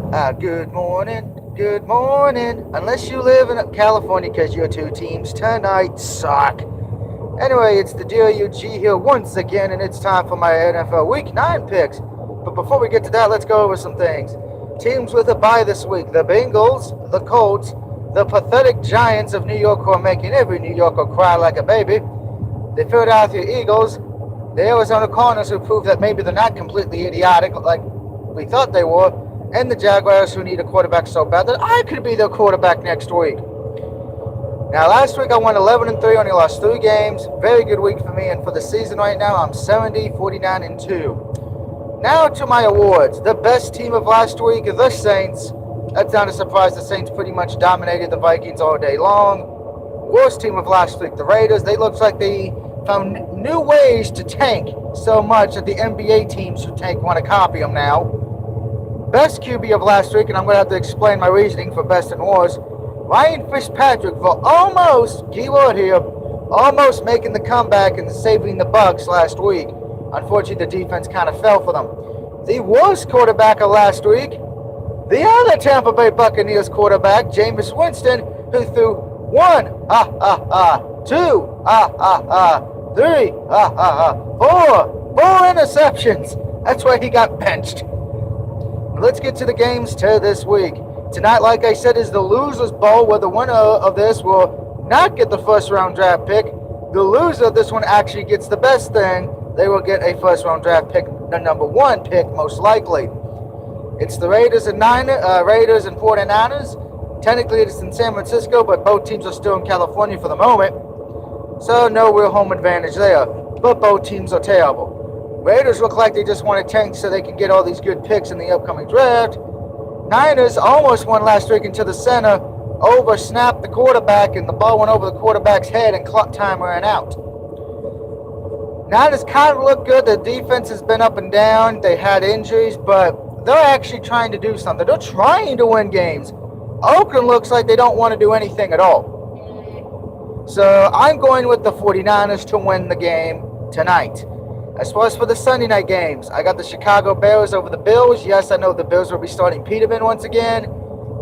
Good morning. Unless you live in California, because your two teams tonight suck. Anyway, it's the DOUG here once again, and it's time for my NFL Week 9 picks. But before we get to that, let's go over some things. Teams with a bye this week: the Bengals, the Colts, the pathetic Giants of New York, who are making every New Yorker cry like a baby, the Philadelphia Eagles, the Arizona Cardinals, who prove that maybe they're not completely idiotic like we thought they were, and the Jaguars, who need a quarterback so bad that I could be their quarterback next week. Now, last week I won 11-3, only lost 3 games. Very good week for me, and for the season right now, I'm 70, 49-2. Now to my awards. The best team of last week, the Saints. That's not a surprise. The Saints pretty much dominated the Vikings all day long. Worst team of last week, the Raiders. They looked like they found new ways to tank so much that the NBA teams who tank want to copy them now. Best QB of last week, and I'm going to have to explain my reasoning for best and worst, Ryan Fitzpatrick, for almost, keyword here, almost making the comeback and saving the Bucs last week. Unfortunately, the defense kind of fell for them. The worst quarterback of last week, the other Tampa Bay Buccaneers quarterback, Jameis Winston, who threw 1, 2, 3, 4 interceptions. That's why he got benched. Let's get to the games to this week. Tonight, like I said, is the Losers Bowl, where the winner of this will not get the first-round draft pick. The loser of this one actually gets the best thing. They will get a first-round draft pick, the number 1 pick, most likely. It's the Raiders and 49ers. Technically, it's in San Francisco, but both teams are still in California for the moment. So, no real home advantage there. But both teams are terrible. Raiders look like they just want to tank so they can get all these good picks in the upcoming draft. Niners almost won last week into the center, over-snapped the quarterback, and the ball went over the quarterback's head, and clock time ran out. Niners kind of look good. The defense has been up and down. They had injuries, but they're actually trying to do something. They're trying to win games. Oakland looks like they don't want to do anything at all. So I'm going with the 49ers to win the game tonight. As far as for the Sunday night games, I got the Chicago Bears over the Bills. Yes, I know the Bills will be starting Peterman once again,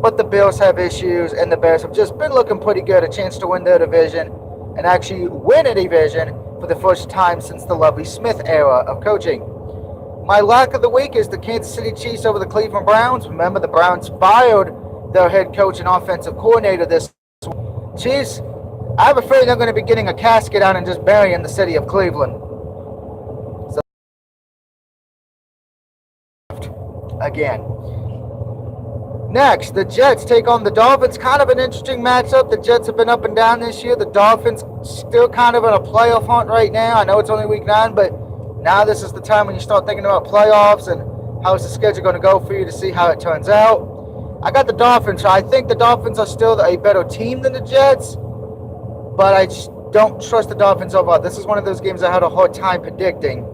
but the Bills have issues, and the Bears have just been looking pretty good. A chance to win their division and actually win a division for the first time since the Lovie Smith era of coaching. My lock of the week is the Kansas City Chiefs over the Cleveland Browns. Remember, the Browns fired their head coach and offensive coordinator this week. Chiefs, I have a feeling they're going to be getting a casket out and just burying the city of Cleveland. Again. Next, the Jets take on the Dolphins. Kind of an interesting matchup. The Jets have been up and down this year. The Dolphins still kind of in a playoff hunt right now. I know it's only week 9, but now this is the time when you start thinking about playoffs and how's the schedule going to go for you to see how it turns out. I got the Dolphins. I think the Dolphins are still a better team than the Jets, but I just don't trust the Dolphins overall. This is one of those games I had a hard time predicting.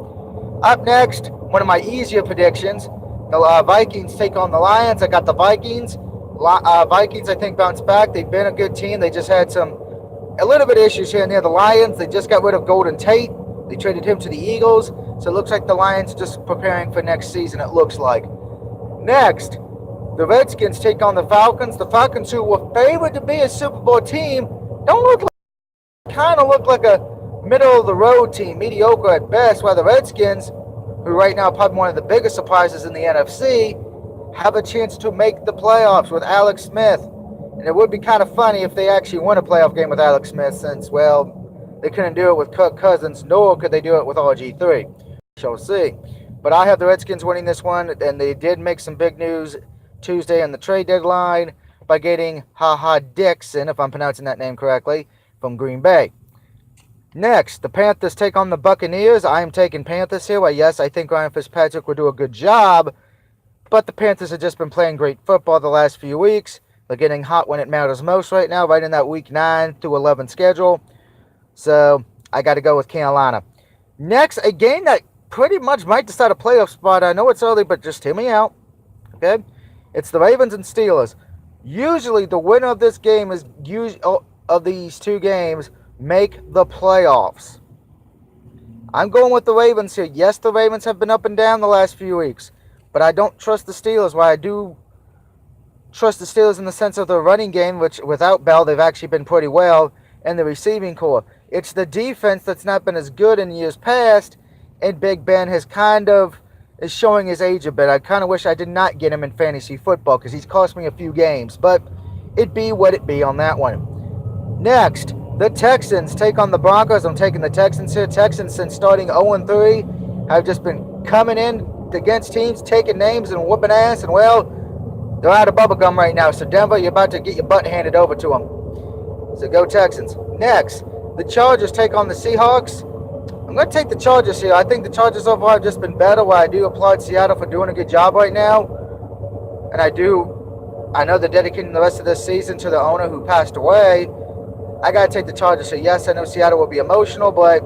Up next, one of my easier predictions. The Vikings take on the Lions. I got the Vikings. Vikings, I think, bounce back. They've been a good team. They just had a little bit of issues here and there. The Lions, they just got rid of Golden Tate. They traded him to the Eagles. So it looks like the Lions are just preparing for next season, it looks like. Next, the Redskins take on the Falcons. The Falcons, who were favored to be a Super Bowl team, kind of look like a middle-of-the-road team, mediocre at best, while the Redskins, who right now are probably one of the biggest surprises in the NFC, have a chance to make the playoffs with Alex Smith. And it would be kind of funny if they actually won a playoff game with Alex Smith, since, well, they couldn't do it with Kirk Cousins, nor could they do it with RG3. Shall see. But I have the Redskins winning this one, and they did make some big news Tuesday on the trade deadline by getting HaHa Dixon, if I'm pronouncing that name correctly, from Green Bay. Next, the Panthers take on the Buccaneers. I am taking Panthers here. Well, yes, I think Ryan Fitzpatrick will do a good job, but the Panthers have just been playing great football the last few weeks. They're getting hot when it matters most right now, right in that week 9 through 11 schedule. So, I got to go with Carolina. Next, a game that pretty much might decide a playoff spot. I know it's early, but just hear me out. Okay? It's the Ravens and Steelers. Usually, the winner of this game of these two games make the playoffs. I'm going with the Ravens here. Yes, the Ravens have been up and down the last few weeks, but I don't trust the Steelers, while I do trust the Steelers in the sense of the running game, which without Bell, they've actually been pretty well, and the receiving core. It's the defense that's not been as good in years past, and Big Ben has kind of is showing his age a bit. I kind of wish I did not get him in fantasy football because he's cost me a few games, but it be what it be on that one. Next, the Texans take on the Broncos. I'm taking the Texans here. Texans, since starting 0-3, have just been coming in against teams, taking names and whooping ass, and well, they're out of bubblegum right now. So Denver, you're about to get your butt handed over to them. So go Texans. Next, the Chargers take on the Seahawks. I'm going to take the Chargers here. I think the Chargers overall have just been better, while I do applaud Seattle for doing a good job right now. And I know they're dedicating the rest of this season to the owner who passed away. I got to take the Chargers. So yes, I know Seattle will be emotional, but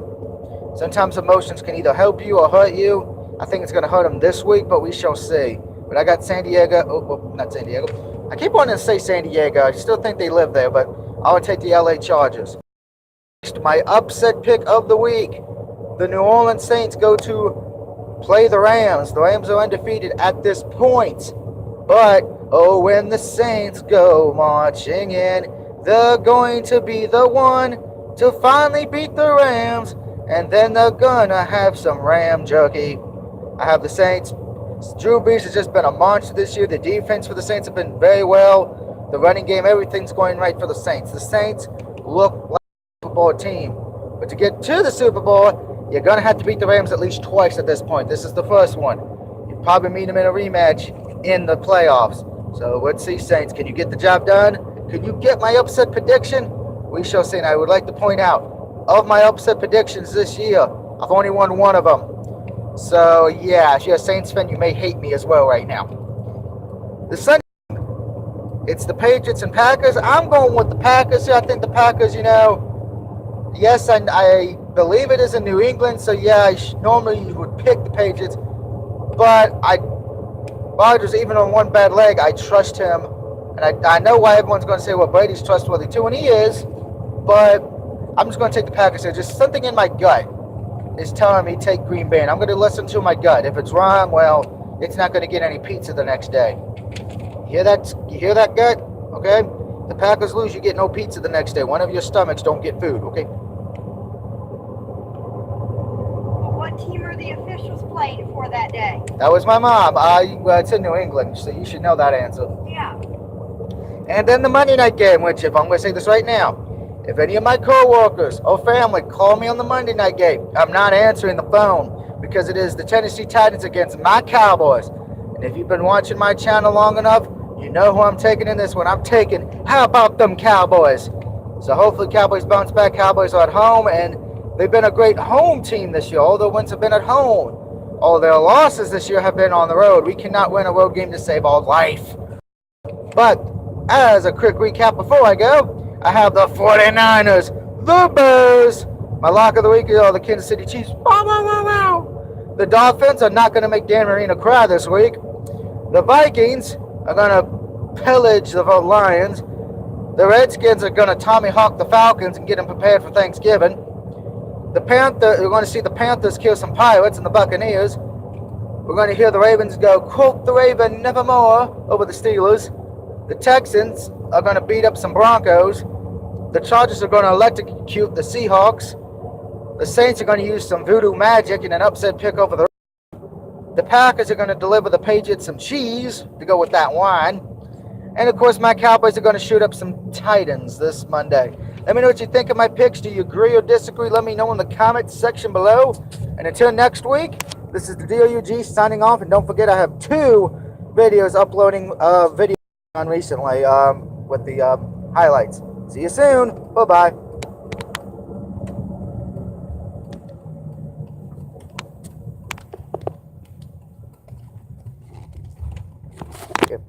sometimes emotions can either help you or hurt you. I think it's going to hurt them this week, but we shall see. But I got San Diego. Not San Diego. I keep wanting to say San Diego. I still think they live there, but I would take the LA Chargers. My upset pick of the week. The New Orleans Saints go to play the Rams. The Rams are undefeated at this point. But, oh, when the Saints go marching in, they're going to be the one to finally beat the Rams. And then they're going to have some Ram jerky. I have the Saints. Drew Brees has just been a monster this year. The defense for the Saints have been very well. The running game, everything's going right for the Saints. The Saints look like a Super Bowl team. But to get to the Super Bowl, you're going to have to beat the Rams at least twice at this point. This is the first one. You probably meet them in a rematch in the playoffs. So let's see, Saints. Can you get the job done? Can you get my upset prediction? We shall see. And I would like to point out, of my upset predictions this year, I've only won one of them. So, yeah, if you're a Saints fan, you may hate me as well right now. The Sunday, it's the Patriots and Packers. I'm going with the Packers here. I think the Packers, yes, I believe it is in New England. So, yeah, normally you would pick the Patriots. But Rodgers, even on one bad leg, I trust him. And I know why everyone's going to say, well, Brady's trustworthy too, and he is. But I'm just going to take the Packers here. Just something in my gut is telling me take Green Bay. And I'm going to listen to my gut. If it's wrong, well, it's not going to get any pizza the next day. You hear that? You hear that, gut? Okay? The Packers lose, you get no pizza the next day. One of your stomachs don't get food, okay? Well, what team are the officials playing for that day? That was my mom. Well, it's in New England, so you should know that answer. Yeah. And then the Monday night game, which, if I'm going to say this right now, if any of my co-workers or family call me on the Monday night game, I'm not answering the phone because it is the Tennessee Titans against my Cowboys. And if you've been watching my channel long enough, you know who I'm taking in this one. I'm taking, how about them Cowboys? So hopefully Cowboys bounce back. Cowboys are at home, and they've been a great home team this year. All their wins have been at home. All their losses this year have been on the road. We cannot win a road game to save our life. But as a quick recap before I go, I have the 49ers, the Bears. My lock of the week are the Kansas City Chiefs. The Dolphins are not going to make Dan Marino cry this week. The Vikings are going to pillage the Lions. The Redskins are going to Tommy Hawk the Falcons and get them prepared for Thanksgiving. We're going to see the Panthers kill some Pirates and the Buccaneers. We're going to hear the Ravens go, quote the Raven nevermore, over the Steelers. The Texans are going to beat up some Broncos. The Chargers are going to electrocute the Seahawks. The Saints are going to use some voodoo magic in an upset pick over the Packers are going to deliver the Patriots some cheese to go with that wine. And, of course, my Cowboys are going to shoot up some Titans this Monday. Let me know what you think of my picks. Do you agree or disagree? Let me know in the comments section below. And until next week, this is the DOUG signing off. And don't forget, I have 2 videos uploading video on recently with the highlights. See you soon. Bye-bye. Yep.